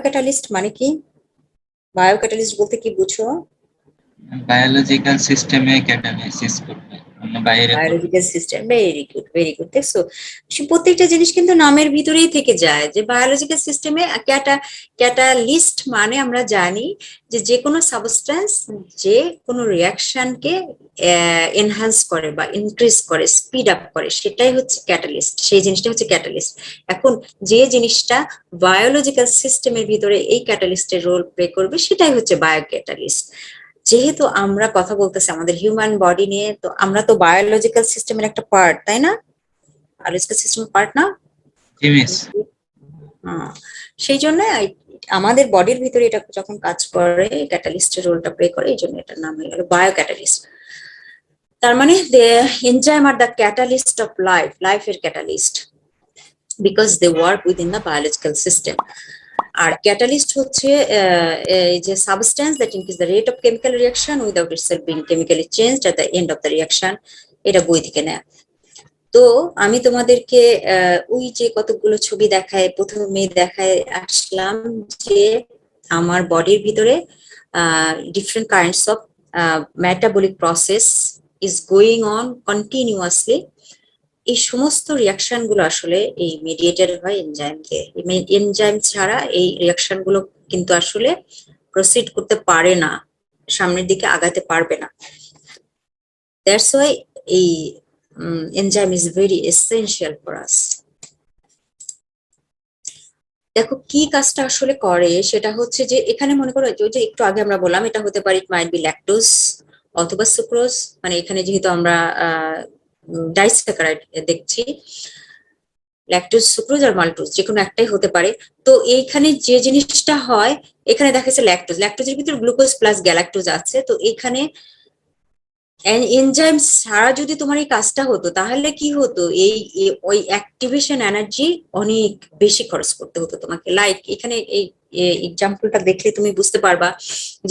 বায়োক্যাটালিস্ট মানে কি? বায়োক্যাটালিস্ট বলতে কি বুঝো? বায়োলজিক্যাল সিস্টেমে ক্যাটালাইসিস করবে, মানে বাইরে করবে। Biological system, very good very good. দেখছো, প্রত্যেকটা জিনিস কিন্তু নামের ভিতরেই থেকে যায়। যে বায়োলজিক্যাল সিস্টেমে ক্যাটালিস্ট মানে আমরা জানি যে যে কোনো সাবস্টেন্স যে কোনো রিয়াকশনকে এনহান্স করে বা ইনক্রিজ করে, স্পিড আপ করে, সেটাই হচ্ছে ক্যাটালিস্ট। সেই জিনিসটা হচ্ছে ক্যাটালিস্ট। এখন যে জিনিসটা বায়োলজিক্যাল সিস্টেমের ভিতরে এই ক্যাটালিস্টের রোল প্লে করবে সেটাই হচ্ছে বায়োক্যাটালিস্ট। যেহেতু আমরা কথা বলতেছি আমাদের হিউম্যান বডি নিয়ে, তো আমরা তো বায়োলজিক্যাল সিস্টেমের একটা পার্ট, তাই না? বায়োলজিক্যাল সিস্টেমের পার্ট না? জি মিস। হ্যাঁ, সেই জন্য আমাদের বডির ভিতরে এটা যখন কাজ করে ক্যাটালিস্টের রোলটা প্লে করে, এই জন্য এটার নাম হয়ে গেল বায়োক্যাটালিস্ট। তার মানে the enzyme are the catalyst of life, লাইফের catalyst, because they work within the biological system. আর ক্যাটালিস্ট হচ্ছে এই যে substance that increase the rate of chemical reaction without itself being chemically changed at the end of the reaction. এটা বই থেকে নেয়া। তো আমি তোমাদেরকে ওই যে কতগুলো ছবি দেখায়, প্রথমে দেখায় আসলাম যে আমার বডির ভিতরে different kinds of metabolic process is going on continuously. এই সমস্ত রিয়াকশন গুলো আসলে এই মিডিয়েটেড হয় এনজাইম দিয়ে। এনজাইম ছাড়া এই রিয়াকশন গুলো কিন্তু আসলে প্রসিড করতে পারে না, সামনের দিকে আগাতে পারবে না। দ্যাটস ওয়াই এই enzyme is very essential for us. দেখো কি কাজটা আসলে করে, সেটা হচ্ছে যে এখানে মনে করো যে একটু আগে আমরা বললাম এটা হতে পারে, ইট মাইট বি ল্যাকটোজ অথবা সুক্রোজ। মানে এখানে যেহেতু আমরা ডাইস্যাকারাইড দেখছি, ল্যাকটোজ, সুক্রোজ আর মাল্টোজ যে কোনো একটাই হতে পারে। তো এইখানে যে জিনিসটা হয়, এখানে দেখা যাচ্ছে ল্যাকটোজ, ল্যাকটোজের ভিতরে গ্লুকোজ প্লাস গ্যালাক্টোজ আছে। তো এখানে এনজাইম ছাড়া যদি তোমার এই কাজটা হতো তাহলে কি হতো, এই ওই অ্যাক্টিভেশন এনার্জি অনেক বেশি খরচ করতে হতো তোমাকে। লাইক এখানে এই এক্সাম্পলটা দেখলে তুমি বুঝতে পারবা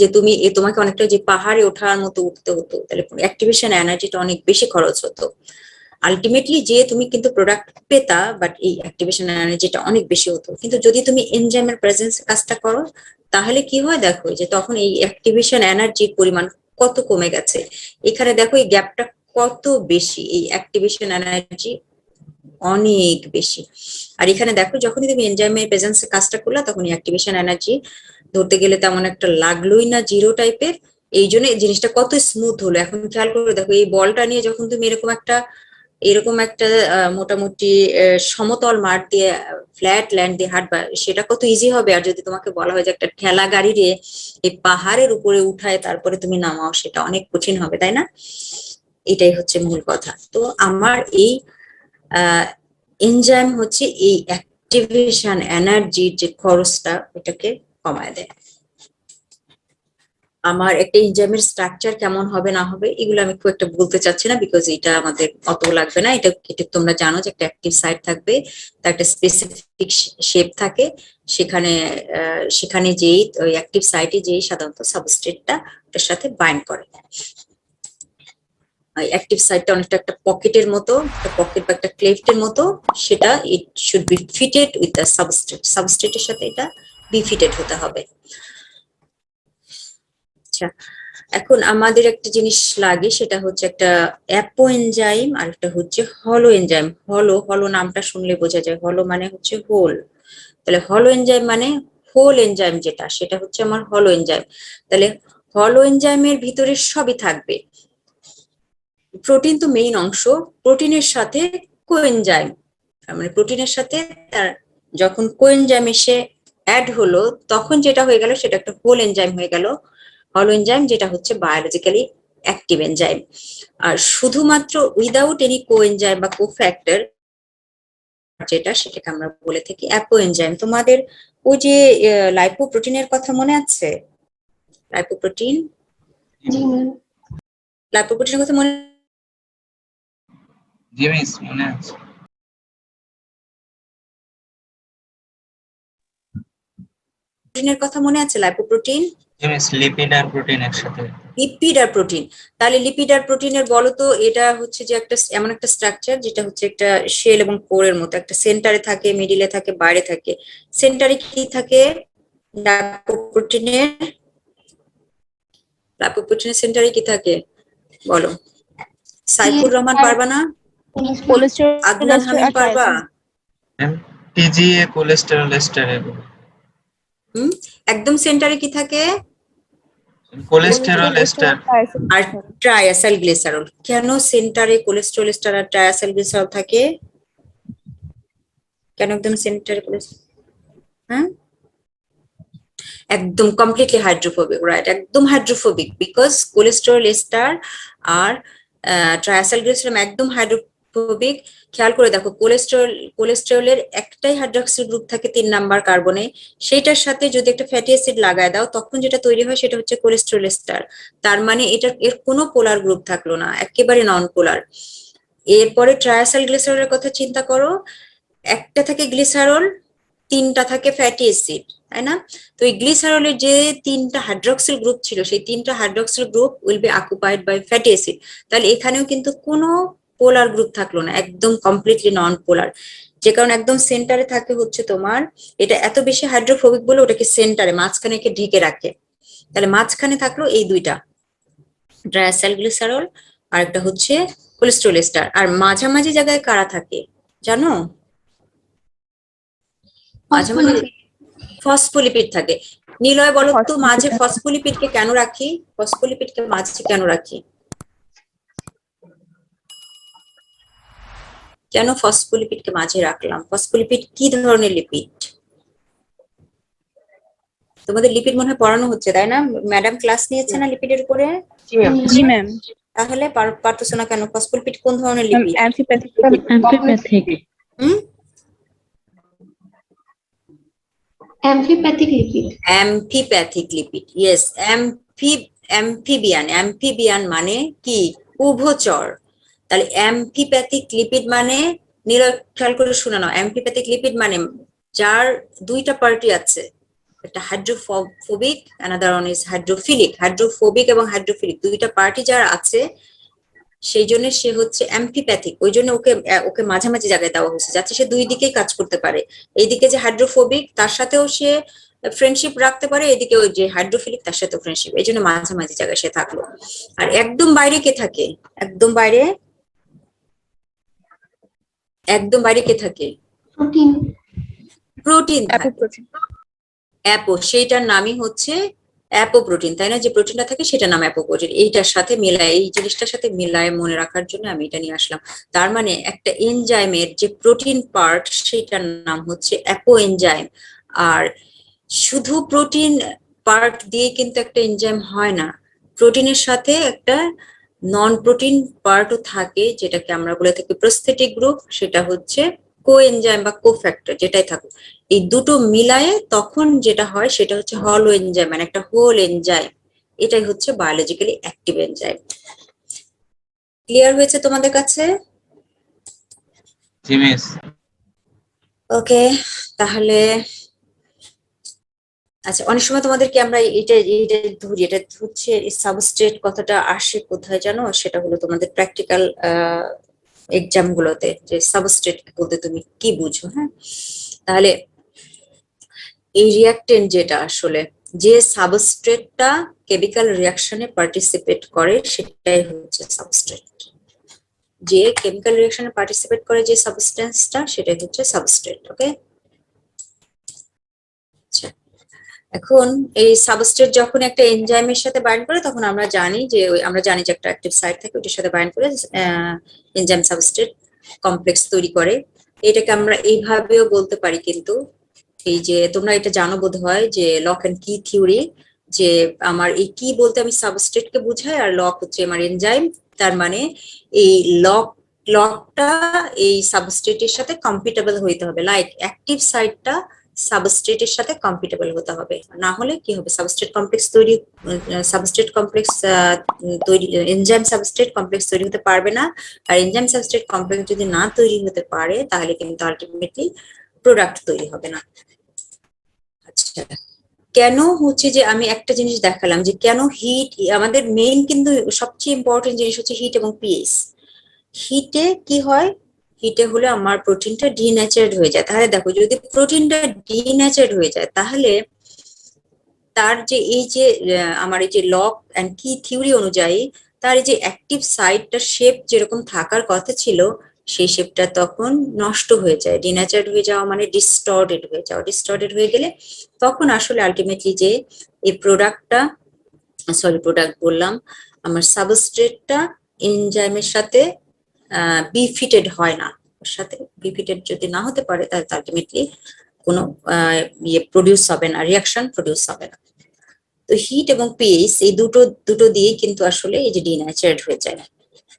যে তুমি তোমাকে অনেকটা যে পাহাড়ে ওঠার মতো উঠতে হতো, তাহলে অ্যাক্টিভেশন এনার্জিটা অনেক বেশি খরচ হতো। আলটিমেটলি যে তুমি কিন্তু প্রোডাক্ট পেতা, বাট এই অ্যাক্টিভেশন এনার্জিটা অনেক বেশি হতো। কিন্তু যদি তুমি এনজাইমের প্রেজেন্স কাজটা করো তাহলে কি হয়, দেখো যে তখন এই অ্যাক্টিভেশন এনার্জির পরিমাণ কত কমে গেছে। এখানে দেখো এই গ্যাপটা কত বেশি, এই অ্যাক্টিভেশন এনার্জি অনেক বেশি। আর এখানে দেখো যখনই তুমি এনজাইমের প্রেজেন্সে কাজটা করলা তখন অ্যাক্টিভেশন এনার্জি ধরতে গেলে তেমন একটা লাগলোই না, জিরো টাইপের। এই জন্য এই জিনিসটা কত স্মুথ হলো। এখন খেয়াল করে দেখো এই বলটা নিয়ে যখন তুমি এরকম একটা মোটামুটি সমতল মাঠ দিয়ে, ফ্ল্যাট ল্যান্ড দিয়ে হাঁটবা, সেটা কত ইজি হবে। আর যদি তোমাকে বলা হয় যে একটা ঠেলা গাড়ি দিয়ে এই পাহাড়ের উপরে উঠায় তারপরে তুমি নামাও, সেটা অনেক কঠিন হবে, তাই না? এটাই হচ্ছে মূল কথা। তো আমার এই এনজাইম হচ্ছে এই অ্যাক্টিভেশন এনার্জির যে খরচটা ওটাকে কমায় দেয়। আমার একটা এনজাইমের স্ট্রাকচার কেমন হবে না হবে এগুলো আমি খুব একটা বলতে চাচ্ছি না, বিকজ এটা আমাদের অত লাগবে না। এটা তোমরা জানো যে একটা অ্যাক্টিভ সাইট থাকবে, তার একটা স্পেসিফিক শেপ থাকে। সেখানে সেখানে যেই ওই অ্যাক্টিভ সাইটে যেই সাধারণত সাবস্ট্রেটটা ওটার সাথে বাইন্ড করে। অ্যাক্টিভ সাইটটা অনেকটা একটা পকেটের মতো, একটা পকেট বা একটা ক্লেফটের মতো। সেটা it should be fitted with the substrate, সাবস্ট্রেটের সাথে এটা বি ফিটেড হতে হবে। আচ্ছা, এখন আমাদের একটা জিনিস লাগে, সেটা হচ্ছে একটা অ্যাপো এনজাইম আর একটা হচ্ছে হলো এনজাইম। হলো হলো নামটা শুনলে বোঝা যায়, হলো মানে হচ্ছে হোল। তাহলে হলো এনজাইম মানে হোল এনজাইম যেটা, সেটা হচ্ছে আমার হলো এনজাইম। তাহলে হলো এনজাইমের ভিতরে সবই থাকবে। প্রোটিন তো মেইন অংশ, প্রোটিনের সাথে কোএনজাইম, মানে প্রোটিনের সাথে তার যখন কোএনজাইম এসে অ্যাড হলো তখন যেটা হয়ে গেল সেটা একটা হোল এনজাইম হয়ে গেল, হলো এনজাইম, যেটা হচ্ছে বায়োলজিক্যালি অ্যাক্টিভ এনজাইম। আর শুধুমাত্র উইদাউট এনি কোএনজাইম বা কোফ্যাক্টর যেটা, সেটাকে আমরা বলে থাকি অ্যাপো এনজাইম। তোমাদের ওই যে লাইপোপ্রোটিনের কথা মনে আছে? লাইপোপ্রোটিন, জি ম্যাম। লাইপোপ্রোটিনের কথা মনে জি মিস, মনে আছে। প্রোটিনের কথা মনে আছে? লাইপোপ্রোটিন, জি মিস, লিপিড আর প্রোটিন একসাথে। লিপিড আর প্রোটিন। তাহলে লিপিড আর প্রোটিনের বলো তো, এটা হচ্ছে যে একটা এমন একটা স্ট্রাকচার যেটা হচ্ছে একটা শেল এবং কোরের মতো, একটা সেন্টারে থাকে, মিডিলে থাকে, বাইরে থাকে। সেন্টারে কি থাকে? লাইপোপ্রোটিনের সেন্টারে কি থাকে বলো? সাইফুর রহমান পারবা না? কোলেস্টেরল আদনান এস্টার হামিদ আর পারবা? টিজিএ কোলেস্টেরল এস্টার হুম, একদম সেন্টারে কি থাকে? কোলেস্টেরল এস্টার আর ট্রাইঅ্যাসাইল গ্লিসারল। কেন সেন্টারে কোলেস্টেরল এস্টার আর ট্রাইঅ্যাসাইল গ্লিসারল থাকে? কেন একদম সেন্টারে কোলেস্টেরল? হ্যাঁ, একদম কমপ্লিটলি হাইড্রোফোবিক, রাইট, একদম হাইড্রোফোবিক, বিকজ কোলেস্টেরল এস্টার আর ট্রাইঅ্যাসাইল গ্লিসারল একদম হাইড্রোফোবিক। খেয়াল করে দেখো, কোলেস্টেরলের একটাই হাইড্রক্সিল গ্রুপ থাকে 3 নাম্বার কার্বনে, সেইটার সাথে যদি একটা ফ্যাটি অ্যাসিড লাগায় দাও তখন যেটা তৈরি হয় সেটা হচ্ছে কোলেস্টেরল এস্টার। তার মানে এর কোনো পোলার গ্রুপ থাকলো না, একেবারে নন পোলার। এরপরে ট্রাইঅ্যাসাইল গ্লিসারলের কথা চিন্তা করো, একটা থাকে গ্লিসারল, 3টা থাকে ফ্যাটি অ্যাসিড, তাই না? তো এই গ্লিসারলের যে 3টা হাইড্রক্সিল গ্রুপ ছিল, সেই 3টা hydroxyl group will be occupied by fatty acid. তাহলে এখানেও কিন্তু কোনো পোলার গ্রুপ থাকলো না, একদম কমপ্লিটলি নন পোলার। যে কারণে একদম সেন্টারে থাকে হচ্ছে তোমার, এটা এত বেশি হাইড্রোফোবিক বলে ওটাকে সেন্টারে মাঝখানে ঢেকে রাখে। তাহলে মাঝখানে থাকলো এই দুইটা, ট্রাইঅ্যাসাইল গ্লিসারল আর একটা হচ্ছে কোলেস্টেরল এস্টার। আর মাঝামাঝি জায়গায় কারা থাকে জানো? মাঝামাঝি ফসফোলিপিড থাকে। নিলয় বলো তো, মাঝে ফসফোলিপিডকে কেন রাখি? ফসফোলিপিডকে মাঝে কেন রাখি? কেন ফসফোলিপিডকে মাঝে রাখলাম? ফসফোলিপিড কি ধরনের লিপিড? তোমাদের লিপিড মনে হয় পড়ানো হচ্ছে, তাই না? ম্যাডাম ক্লাস নিয়েছে না লিপিডের উপরে? জি ম্যাম। তাহলে পারতেছো না কেন? ফসফোলিপিড কোন ধরনের লিপিড? অ্যামফিপ্যাথিক হুম, amphipathic lipid. Amphipathic lipid, yes. Amphibian মানে কি? উভচর। তাহলে অ্যামফিপ্যাথিক লিপিড মানে, খেয়াল করে শুনে নাও, অ্যামফিপ্যাথিক লিপিড মানে যার দুইটা পার্টি আছে, একটা hydrophobic, another one is hydrophilic. Hydrophobic এবং হাইড্রোফিলিক দুইটা পার্টি যার আছে, সেই জন্য সে হচ্ছে অ্যামফিপ্যাথিক। ওই জন্য ওকে ওকে মাঝামাঝি জায়গায় দেওয়া হয়েছে, যাতে সে দুই দিকেই কাজ করতে পারে। এইদিকে যে হাইড্রোফোবিক তার সাথেও সে ফ্রেন্ডশিপ রাখতে পারে, এদিকে ওই যে হাইড্রোফিলিক তার সাথে ফ্রেন্ডশিপ, এই জন্য মাঝামাঝি জায়গায় সে থাকলো। আর একদম বাইরে কে থাকে? একদম বাইরে, একদম বাইরে কে থাকে? প্রোটিন। প্রোটিন থাকে। অ্যাপো, সেইটার নামই হচ্ছে অ্যাপোপ্রোটিন, তাই না? যে প্রোটিনটা থাকে সেটার নাম অ্যাপোপ্রোটিন। এইটার সাথে মিলায়, এই জিনিসটার সাথে মিলায় মনে রাখার জন্য আমি এটা নিয়ে আসলাম। তার মানে একটা এনজাইমের যে প্রোটিন পার্ট সেটার নাম হচ্ছে অ্যাপো এনজাইম। আর শুধু প্রোটিন পার্ট দিয়ে কিন্তু একটা এনজাইম হয় না, প্রোটিনের সাথে একটা নন প্রোটিন পার্টও থাকে, যেটাকে আমরা বলে থাকি প্রস্থেটিক গ্রুপ। সেটা হচ্ছে কো এনজাইম বা কোফ্যাক্টর, যেটাই থাকুক, এই দুটো মিলায়ে তখন যেটা হয় সেটা হচ্ছে হলো এনজাইম, মানে একটা হোল এনজাইম। এটাই হচ্ছে বায়োলজিক্যালি অ্যাক্টিভ এনজাইম। ক্লিয়ার হয়েছে তোমাদের কাছে? জি মিস। ওকে, তাহলে আচ্ছা, অনেক সময় তোমাদেরকে আমরা এটা এটা ধরি, এটা হচ্ছে সাবস্ট্রেট কথাটা আসে কোথায় জানো? সেটা হলো তোমাদের প্র্যাকটিক্যাল এক্সাম গুলোতে, যে সাবস্ট্রেট বলতে তুমি কি বুঝো। হ্যাঁ, তাহলে এই রিয়াক্টেন্ট যেটা আসলে, যে সাবস্ট্রেটটা কেমিক্যাল রিয়াকশনে পার্টিসিপেট করে সেটাই হচ্ছে সাবস্ট্রেট। যে কেমিক্যাল রিয়াকশনে পার্টিসিপেট করে যে সাবস্টেন্সটা, সেটাই হচ্ছে সাবস্ট্রেট। ওকে, আচ্ছা, এখন এই সাবস্ট্রেট যখন একটা এনজাইমের সাথে বাইন্ড করে, তখন আমরা জানি যে একটা অ্যাক্টিভ সাইট থাকে, ওটার সাথে বাইন্ড করে এনজাইম সাবস্ট্রেট কমপ্লেক্স তৈরি করে। এটাকে আমরা এইভাবেও বলতে পারি, কিন্তু এই যে তোমরা এটা জানো বোধহয় যে লক এন্ড কি থিওরি, যে আমার এই কি বলতে আমি সাবস্ট্রেটকে বুঝাই, আর লক হচ্ছে আমার এনজাইম। তার মানে এই লকটা এই সাবস্ট্রেটের সাথে কম্পিটেবল হইতে হবে, লাইক অ্যাক্টিভ সাইটটা সাবস্ট্রেটের সাথে কম্পিটেবল হতে হবে, না হলে কি হবে? সাবস্ট্রেট কমপ্লেক্স তৈরি, এনজাইম সাবস্ট্রেট কমপ্লেক্স তৈরি হতে পারবে না। আর এনজাইম সাবস্ট্রেট কমপ্লেক্স যদি না তৈরি হতে পারে, তাহলে কিন্তু আলটিমেটলি প্রোডাক্ট তৈরি হবে না। আচ্ছা, কেন হচ্ছে যে আমি একটা জিনিস দেখালাম যে কেন হিট আমাদের মেইন, কিন্তু সবচেয়ে ইম্পর্টেন্ট জিনিস হচ্ছে হিট এবং পিএইচ। হিটে কি হয়? হিটে হলে আমার প্রোটিনটা ডিন্যাচার্ড হয়ে যায়। তাহলে দেখো, যদি প্রোটিনটা ডিন্যাচার্ড হয়ে যায়, তাহলে তার যে এই যে আমার এই যে লক অ্যান্ড কি থিওরি অনুযায়ী তার এই যে অ্যাক্টিভ সাইটটা শেপ যেরকম থাকার কথা ছিল সেই শেপটা তখন নষ্ট হয়ে যায়, ডিন্যাচার্ড হয়ে যাওয়া মানে ডিস্টর্টেড হয়ে যাওয়া। ডিস্টর্টেড হয়ে গেলে তখন আসলে আলটিমেটলি যে এই প্রোডাক্টটা, সরি প্রোডাক্ট বললাম, আমার সাবস্ট্রেটটা এনজাইমের সাথে বিফিটেড হয় না। ওর সাথে বিফিটেড যদি না হতে পারে তাহলে আলটিমেটলি কোনো ইয়ে প্রডিউস হবে না, রিয়াকশন প্রডিউস হবে না। তো হিট এবং পিএইচ এই দুটো দুটো দিয়েই কিন্তু আসলে এই যে ডিন্যাচার্ড হয়ে যায়।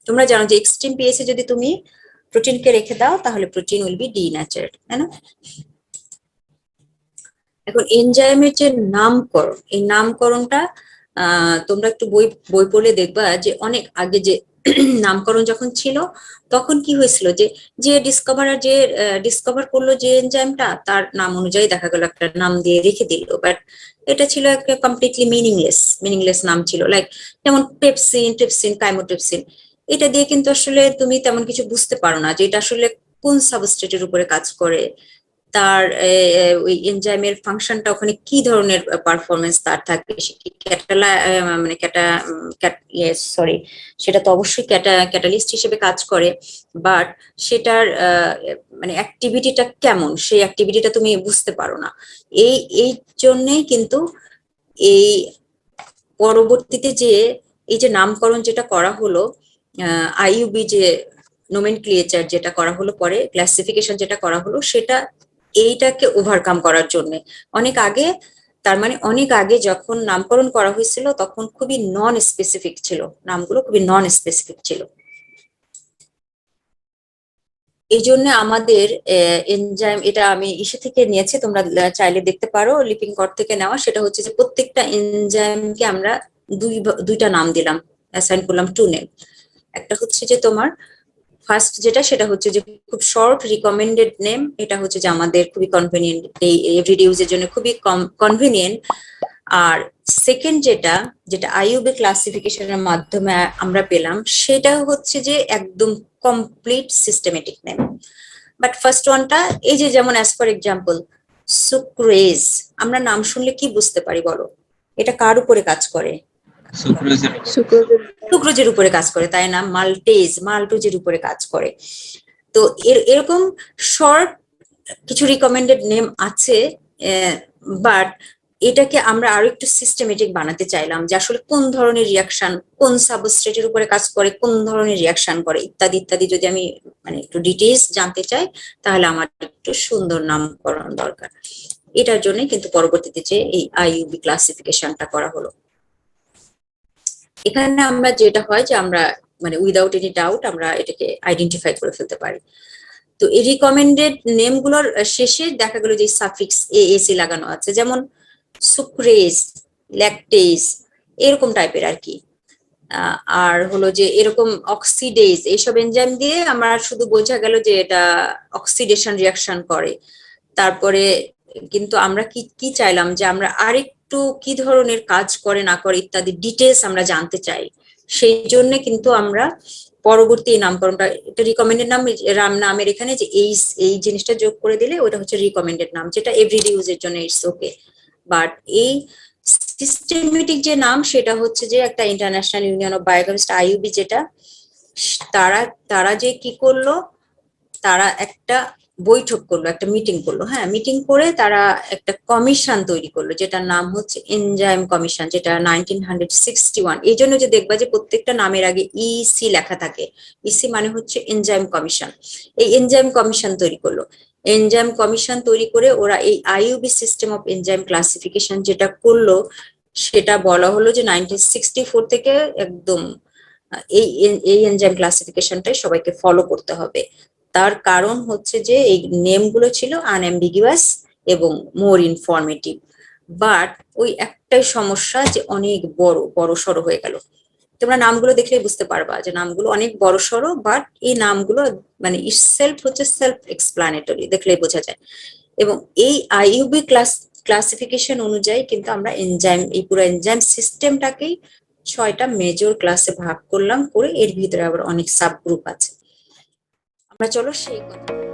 তোমরা জানো যে এক্সট্রিম পিএইচে যদি তুমি প্রোটিনকে রেখে দাও তাহলে প্রোটিন উইল বি ডিন্যাচার্ড, তাই না? এখন এনজাইমের যে নামকরণ, এই নামকরণটা তোমরা একটু বই বই পড়লে দেখবা যে অনেক আগে যে নামকরণ যখন ছিল তখন কি হয়েছিল যে যে ডিসকভার করলো যে এনজাইমটা তার নাম অনুযায়ী দেখা গেল একটা নাম দিয়ে রেখে দিল, বাট এটা ছিল একটা কমপ্লিটলি মিনিংলেস নাম ছিল। লাইক যেমন ট্রিপসিন, কাইমোট্রিপসিন, এটা দিয়ে কিন্তু আসলে তুমি তেমন কিছু বুঝতে পারো না যে এটা আসলে কোন সাবস্ট্রেটের উপরে কাজ করে, তার ওই এনজাইমের ফাংশনটা ওখানে কি ধরনের পারফরমেন্স তার থাকে, মানে সরি সেটা তো অবশ্যই ক্যাটালিস্ট হিসেবে কাজ করে, বাট সেটার মানে অ্যাক্টিভিটিটা কেমন সেই অ্যাক্টিভিটিটা তুমি বুঝতে পারো না। এই জন্যেই কিন্তু এই পরবর্তীতে যে এই যে নামকরণ যেটা করা হলো, আইইউবি যে নোমেনক্লিয়েচার যেটা করা হলো, পরে ক্লাসিফিকেশন যেটা করা হলো, সেটা এইটাকে ওভারকাম করার জন্য অনেক আগে, তার মানে অনেক আগে যখন নামকরণ করা হয়েছিল তখন খুবই নন স্পেসিফিক ছিল, নামগুলো খুবই নন স্পেসিফিক ছিল। এই জন্য আমাদের এনজাইম, এটা আমি ইসে থেকে নিয়েছি, তোমরা চাইলে দেখতে পারো লিপিং কড থেকে নেওয়া, সেটা হচ্ছে যে প্রত্যেকটা এনজাইমকে আমরা দুইটা নাম দিলাম, অ্যাসাইন করলাম টু নেম। একটা হচ্ছে যে তোমার ফার্স্ট যেটা সেটা হচ্ছে যে খুব শর্ট রিকমেন্ডেড নেম, এটা হচ্ছে যে আমাদের খুবই কনভেনিয়েন্ট, এই এভরিডে ইউজের জন্য খুবই কনভেনিয়েন্ট। আর সেকেন্ড যেটা যেটা আইইউবি ক্লাসিফিকেশনের মাধ্যমে আমরা পেলাম সেটা হচ্ছে যে একদম complete systematic name. But first ওয়ানটা এই যে যেমন অ্যাজ ফর এক্সাম্পল সুক্রেজ, আমরা নাম শুনলে কি বুঝতে পারি বলো? এটা কার উপরে কাজ করে? সুক্রোজের সুক্রোজের উপরে কাজ করে, তাই না? মাল্টোজের উপরে কাজ করে। তো এরকম শর্ট কিছু রিকমেন্ডেড নেম আছে, বাট এটাকে আমরা আরো একটু সিস্টেমেটিক বানাতে চাইলাম যে আসলে কোন ধরনের রিয়াকশন কোন সাবস্ট্রেটের উপরে কাজ করে, কোন ধরনের রিয়াকশন করে, ইত্যাদি ইত্যাদি যদি আমি মানে একটু ডিটেইলস জানতে চাই তাহলে আমার একটু সুন্দর নামকরণ দরকার। এটার জন্য কিন্তু পরবর্তীতে যে এই আইইউবি ক্লাসিফিকেশনটা করা হলো। এখানে আমরা যেটা হয় যে আমরা মানে উইদাউট এনি ডাউট আমরা এটাকে আইডেন্টিফাই করে ফেলতে পারি। তো এই রিকমেন্ডেড নেম গুলোর শেষে দেখা গেল যে সাফিক্স এএসি লাগানো আছে, যেমন সুক্রেজ, ল্যাকটেজ, এরকম টাইপের আর কি। আর হলো যে এরকম অক্সিডেজ, এইসব এনজাইম দিয়ে আমরা শুধু বোঝা গেল যে এটা অক্সিডেশন রিয়াকশন করে। তারপরে কিন্তু আমরা কি কি চাইলাম যে আমরা আরেকটু কি ধরনের কাজ করে না করে ইত্যাদি ডিটেলস আমরা জানতে চাই। সেই জন্য কিন্তু আমরা পরবর্তী নামকরণটা, এটা রিকমেন্ডেড নামের এখানে যে এই জিনিসটা যোগ করে দিলে ওটা হচ্ছে রিকমেন্ডেড নাম, যেটা এভরিডে ইউজের জন্য ইটস ওকে। বাট এই সিস্টেমেটিক যে নাম সেটা হচ্ছে যে একটা international union of biochemist IUB, যেটা তারা তারা যে কি করলো, তারা একটা বৈঠক করলো, একটা মিটিং করলো, হ্যাঁ মিটিং করে তারা একটা কমিশন তৈরি করলো যেটার নাম হচ্ছে এনজাইম কমিশন, যেটা 1961। এই জন্য যে দেখবা যে প্রত্যেকটা নামের আগে ইসি লেখা থাকে, ইসি মানে হচ্ছে এনজাইম কমিশন। এই এনজাইম কমিশন তৈরি করলো, এনজাইম কমিশন তৈরি করে ওরা এই IUB system of enzyme classification যেটা করলো সেটা বলা হলো যে 1964 থেকে একদম এই এই এনজাইম ক্লাসিফিকেশনটাই সবাইকে ফলো করতে হবে। তার কারণ হচ্ছে যে এই নেমগুলো ছিল আনএম্বিগুয়াস এবং মোর ইনফরমেটিভ, বাট ওই একটাই সমস্যা যে অনেক বড় সড়ো হয়ে গেল। তোমরা নামগুলো দেখলেই বুঝতে পারবা যে নামগুলো অনেক বড় সড়ো, বাট এই নামগুলো মানে সেলফ হচ্ছে সেলফ এক্সপ্লানেটরি, দেখলেই বোঝা যায়। এবং এই আইইউবি ক্লাসিফিকেশন অনুযায়ী কিন্তু আমরা এনজাইম, এই পুরো এনজাইম সিস্টেমটাকেই 6টা মেজর ক্লাসে ভাগ করলাম, করে এর ভিতরে আবার অনেক সাব গ্রুপ আছে। আমরা চলো সেই কথা